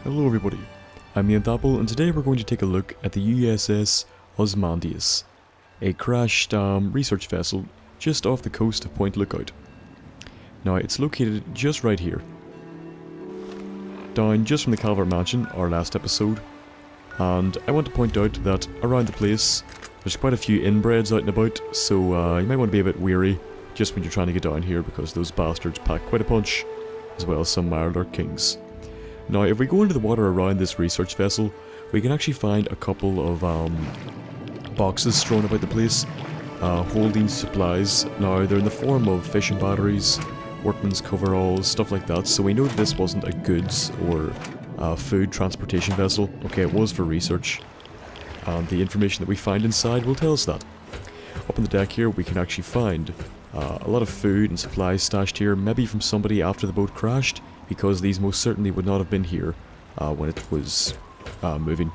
Hello everybody, I'm the thenthapple, and today we're going to take a look at the USS Ozymandias, a crashed research vessel just off the coast of Point Lookout. Now it's located just right here, down just from the Calvert Mansion, our last episode, and I want to point out that around the place there's quite a few inbreds out and about, so you might want to be a bit wary just when you're trying to get down here because those bastards pack quite a punch, as well as some Mirelurk Kings. Now, if we go into the water around this research vessel, we can actually find a couple of boxes thrown about the place, holding supplies. Now, they're in the form of fishing batteries, workman's coveralls, stuff like that, so we know that this wasn't a goods or food transportation vessel. Okay, it was for research, and the information that we find inside will tell us that. Up on the deck here, we can actually find a lot of food and supplies stashed here, maybe from somebody after the boat crashed, because these most certainly would not have been here when it was moving.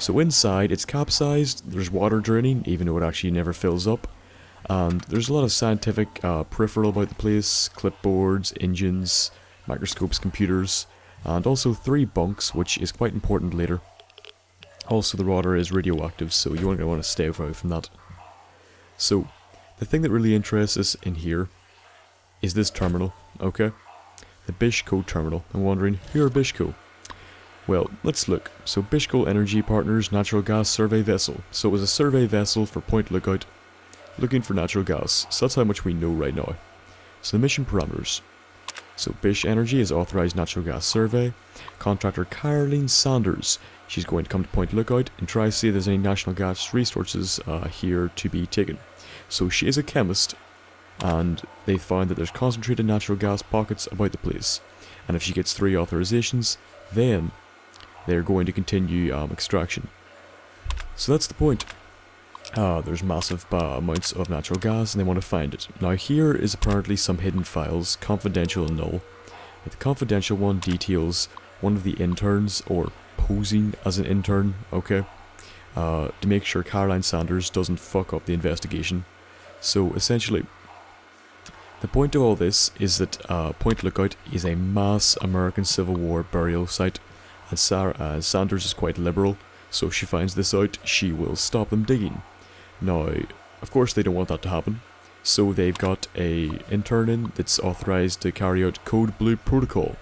So inside, it's capsized, there's water draining, even though it actually never fills up, and there's a lot of scientific peripheral about the place, clipboards, engines, microscopes, computers, and also 3 bunks, which is quite important later. Also, the water is radioactive, so you want to stay away from that. So, the thing that really interests us in here is this terminal, okay? The Bysshe terminal. I'm wondering, who are Bysshe? Well, let's look. So Bysshe Energy Partners natural gas survey vessel. So it was a survey vessel for Point Lookout, looking for natural gas. So that's how much we know right now. So the mission parameters. So Bysshe Energy is authorized natural gas survey. Contractor Saunders. She's going to come to Point Lookout and try to see if there's any natural gas resources here to be taken. So she is a chemist, and they found that there's concentrated natural gas pockets about the place, and if she gets 3 authorizations, then they're going to continue extraction. So that's the point. There's massive amounts of natural gas, and they want to find it. Now here is apparently some hidden files, confidential and null. The confidential one details one of the interns, or posing as an intern, okay, to make sure Saunders doesn't fuck up the investigation. So essentially, the point of all this is that Point Lookout is a mass American Civil War burial site, and Saunders is quite liberal, so if she finds this out, she will stop them digging. Now, of course they don't want that to happen, so they've got a intern in that's authorized to carry out Code Blue Protocol.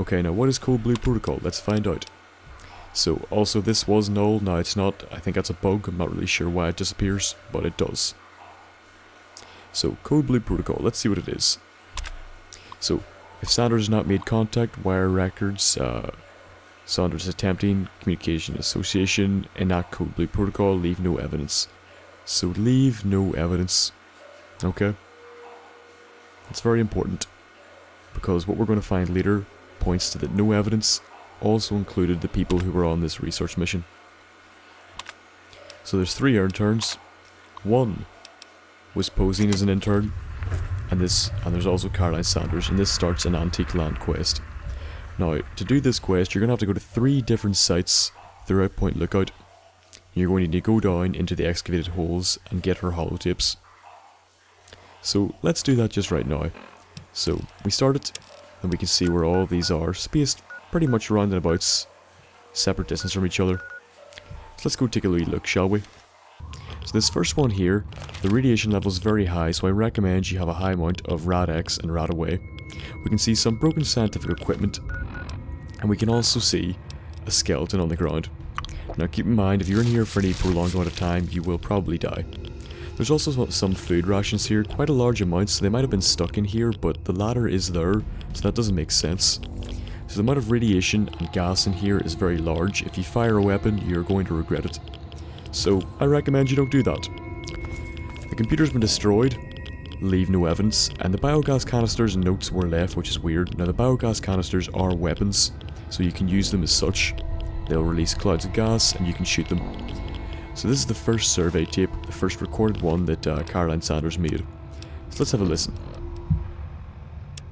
Okay, now what is Code Blue Protocol? Let's find out. So, also this was null, now it's not, I think that's a bug, I'm not really sure why it disappears, but it does. So, Code Blue Protocol, let's see what it is. So, if Saunders has not made contact, wire records, Saunders is attempting communication association, enact Code Blue Protocol, leave no evidence. So, leave no evidence. Okay? That's very important, because what we're going to find later points to that no evidence also included the people who were on this research mission. So there's 3 interns. 1 was posing as an intern, and there's also Saunders, and this starts an antique land quest. Now, to do this quest, you're going to have to go to 3 different sites throughout Point Lookout. You're going to need to go down into the excavated holes and get her holotapes. So let's do that just right now. So we start it, and we can see where all of these are, spaced pretty much roundabouts, separate distance from each other. So let's go take a wee look, shall we? So this first one here, the radiation level is very high, so I recommend you have a high amount of RAD-X and RAD-away. We can see some broken scientific equipment, and we can also see a skeleton on the ground. Now keep in mind, if you're in here for any prolonged amount of time, you will probably die. There's also some food rations here, quite a large amount, so they might have been stuck in here, but the ladder is there, so that doesn't make sense. So the amount of radiation and gas in here is very large. If you fire a weapon, you're going to regret it. So I recommend you don't do that. The computer's been destroyed, leave no evidence, and the biogas canisters and notes were left, which is weird. Now the biogas canisters are weapons, so you can use them as such. They'll release clouds of gas and you can shoot them. So this is the first survey tape, the first recorded one that Saunders made. So let's have a listen.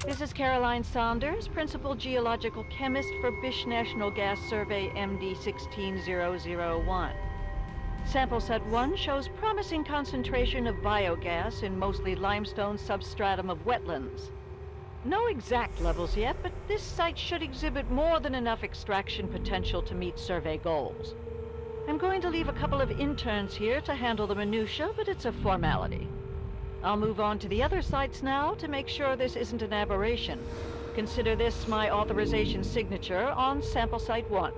This is Caroline Saunders, Principal Geological Chemist for Bysshe National Gas Survey MD 16001. Sample set 1 shows promising concentration of biogas in mostly limestone substratum of wetlands. No exact levels yet, but this site should exhibit more than enough extraction potential to meet survey goals. I'm going to leave a couple of interns here to handle the minutiae, but it's a formality. I'll move on to the other sites now to make sure this isn't an aberration. Consider this my authorization signature on sample site 1.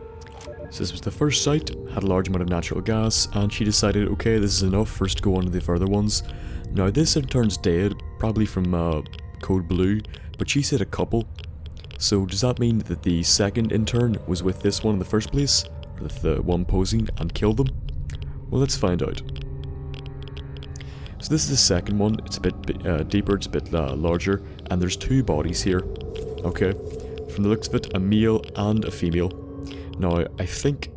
So this was the first site, had a large amount of natural gas, and she decided, okay, this is enough for us to go on to the further ones. Now this intern's dead, probably from Code Blue, but she said a couple. So does that mean that the second intern was with this one in the first place? Or the one posing and killed them? Well, let's find out. So this is the second one, it's a bit deeper, it's a bit larger, and there's 2 bodies here. Okay, from the looks of it, a male and a female. Now, I think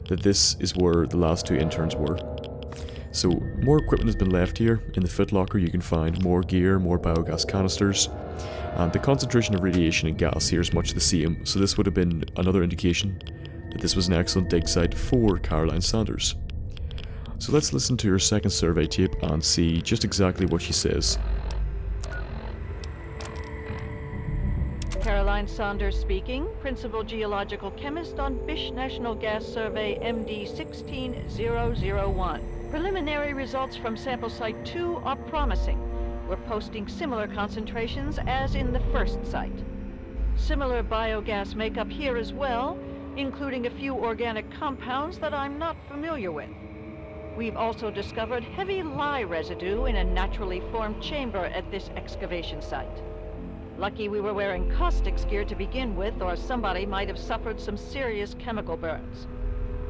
that this is where the last 2 interns were. So, more equipment has been left here. In the footlocker you can find more gear, more biogas canisters, and the concentration of radiation and gas here is much the same, so this would have been another indication that this was an excellent dig site for Caroline Saunders. So let's listen to her second survey tape and see just exactly what she says. Caroline Saunders speaking, Principal Geological Chemist on Bysshe National Gas Survey MD 16001. Preliminary results from sample site 2 are promising. We're posting similar concentrations as in the first site. Similar biogas makeup here as well, including a few organic compounds that I'm not familiar with. We've also discovered heavy lye residue in a naturally formed chamber at this excavation site. Lucky we were wearing caustics gear to begin with, or somebody might have suffered some serious chemical burns.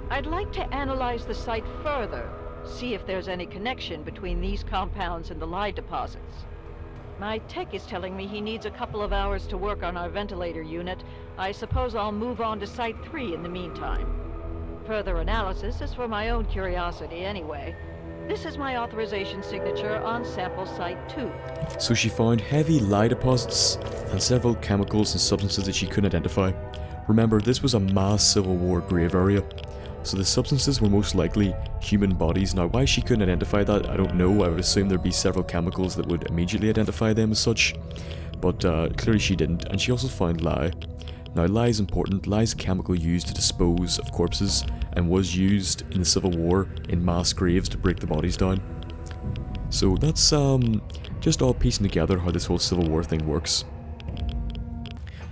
I'd like to analyze the site further, see if there's any connection between these compounds and the lye deposits. My tech is telling me he needs a couple of hours to work on our ventilator unit. I suppose I'll move on to Site 3 in the meantime. Further analysis is for my own curiosity anyway. This is my authorization signature on sample site 2. So she found heavy lye deposits and several chemicals and substances that she couldn't identify. Remember, this was a mass Civil War grave area, so the substances were most likely human bodies. Now, why she couldn't identify that, I don't know. I would assume there'd be several chemicals that would immediately identify them as such, but clearly she didn't, and she also found lye. Now, lye is important. Lye is a chemical used to dispose of corpses and was used in the Civil War in mass graves to break the bodies down. So that's just all piecing together how this whole Civil War thing works.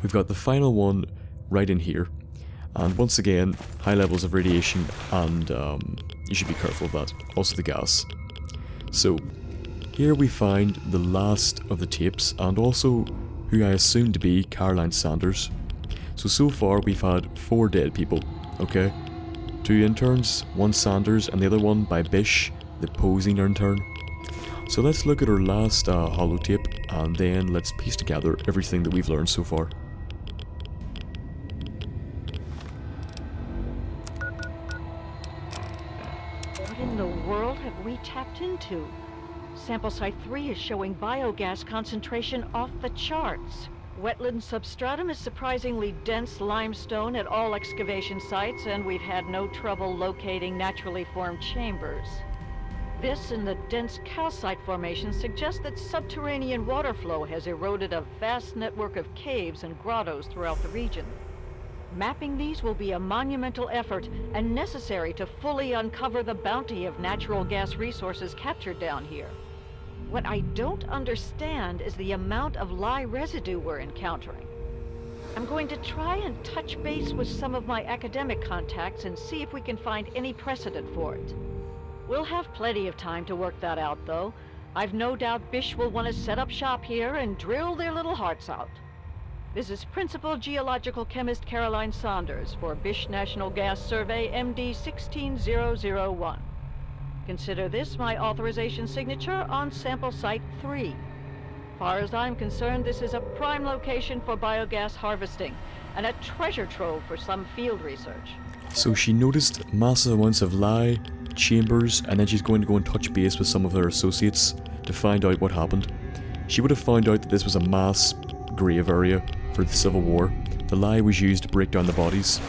We've got the final one right in here, and once again, high levels of radiation, and you should be careful of that. Also the gas. So here we find the last of the tapes, and also who I assume to be Caroline Saunders. So far we've had 4 dead people, okay? 2 interns, 1 Saunders, and the other one by Bysshe, the posing intern. So let's look at our last holotape, and then let's piece together everything that we've learned so far. What in the world have we tapped into? Sample site 3 is showing biogas concentration off the charts. Wetland substratum is surprisingly dense limestone at all excavation sites, and we've had no trouble locating naturally formed chambers. This and the dense calcite formation suggest that subterranean water flow has eroded a vast network of caves and grottos throughout the region. Mapping these will be a monumental effort and necessary to fully uncover the bounty of natural gas resources captured down here. What I don't understand is the amount of lye residue we're encountering. I'm going to try and touch base with some of my academic contacts and see if we can find any precedent for it. We'll have plenty of time to work that out, though. I've no doubt Bysshe will want to set up shop here and drill their little hearts out. This is Principal Geological Chemist Caroline Saunders for Bysshe National Gas Survey MD 16001. Consider this my authorization signature on sample site 3. Far as I'm concerned, this is a prime location for biogas harvesting and a treasure trove for some field research. So she noticed massive amounts of lye, chambers, and then she's going to go and touch base with some of her associates to find out what happened. She would have found out that this was a mass grave area for the Civil War. The lye was used to break down the bodies.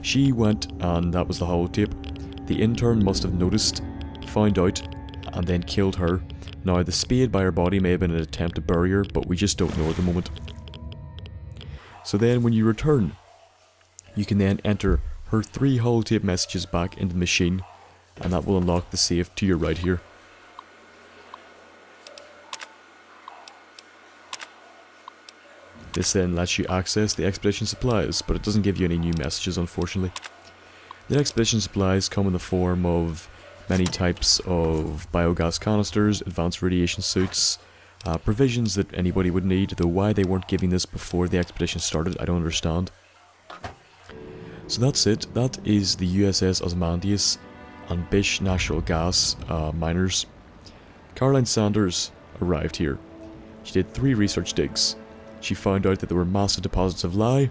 She went, and that was the holotape. The intern must have noticed, found out, and then killed her. Now, the spade by her body may have been an attempt to bury her, but we just don't know at the moment. So then, when you return, you can then enter her 3 holotape messages back into the machine, and that will unlock the safe to your right here. This then lets you access the expedition supplies, but it doesn't give you any new messages, unfortunately. The expedition supplies come in the form of many types of biogas canisters, advanced radiation suits, provisions that anybody would need, though why they weren't giving this before the expedition started, I don't understand. So that's it. That is the USS Ozymandias and Bysshe natural gas miners. Caroline Saunders arrived here. She did 3 research digs. She found out that there were massive deposits of lye,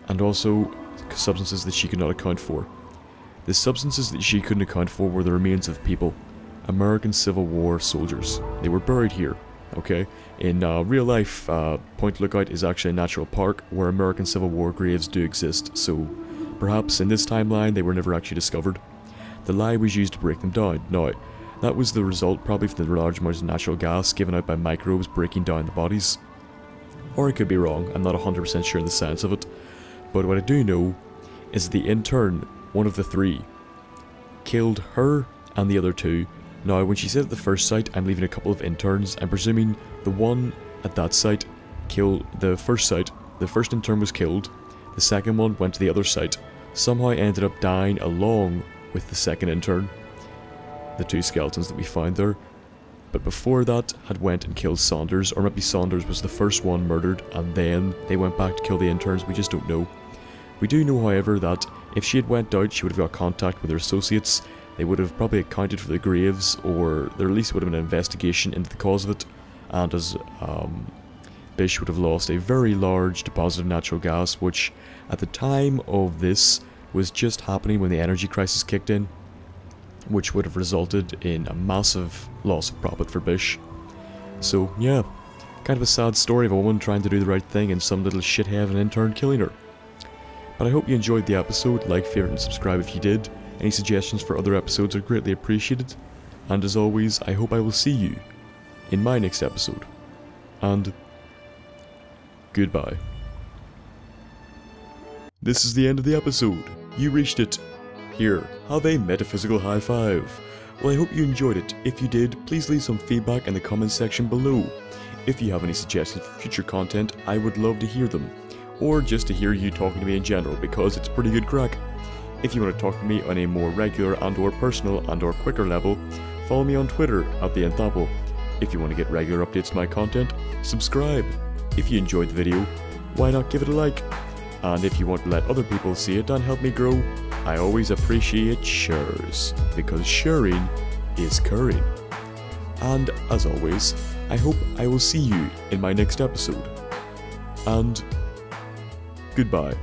and also substances that she could not account for. The substances that she couldn't account for were the remains of people, American Civil War soldiers. They were buried here, okay? In real life, Point Lookout is actually a natural park where American Civil War graves do exist, so perhaps in this timeline they were never actually discovered. The lye was used to break them down. Now, that was the result probably from the large amounts of natural gas given out by microbes breaking down the bodies. Or I could be wrong, I'm not 100% sure in the science of it. But what I do know is the intern, one of the 3, killed her and the other 2. Now, when she said at the first site, I'm leaving a couple of interns, I'm presuming the one at that site killed the first site. The first intern was killed, the second one went to the other site, somehow ended up dying along with the second intern. The 2 skeletons that we found there. But before that, had went and killed Saunders, or maybe Saunders was the first one murdered, and then they went back to kill the interns, we just don't know. We do know, however, that if she had went out, she would have got contact with her associates, they would have probably accounted for the graves, or there at least would have been an investigation into the cause of it, and as Bysshe would have lost a very large deposit of natural gas, which at the time of this was just happening when the energy crisis kicked in, which would have resulted in a massive loss of profit for Bysshe. So yeah, kind of a sad story of a woman trying to do the right thing and some little shithead an intern killing her. But I hope you enjoyed the episode. Like, favorite and subscribe if you did. Any suggestions for other episodes are greatly appreciated. And as always, I hope I will see you in my next episode. And goodbye. This is the end of the episode. You reached it. Here, have a metaphysical high five. Well, I hope you enjoyed it. If you did, please leave some feedback in the comments section below. If you have any suggestions for future content, I would love to hear them. Or just to hear you talking to me in general, because it's pretty good crack. If you want to talk to me on a more regular and or personal and or quicker level, follow me on Twitter at thenthapple. If you want to get regular updates to my content, subscribe. If you enjoyed the video, why not give it a like? And if you want to let other people see it and help me grow, I always appreciate shares, because sharing is caring. And as always, I hope I will see you in my next episode. And goodbye.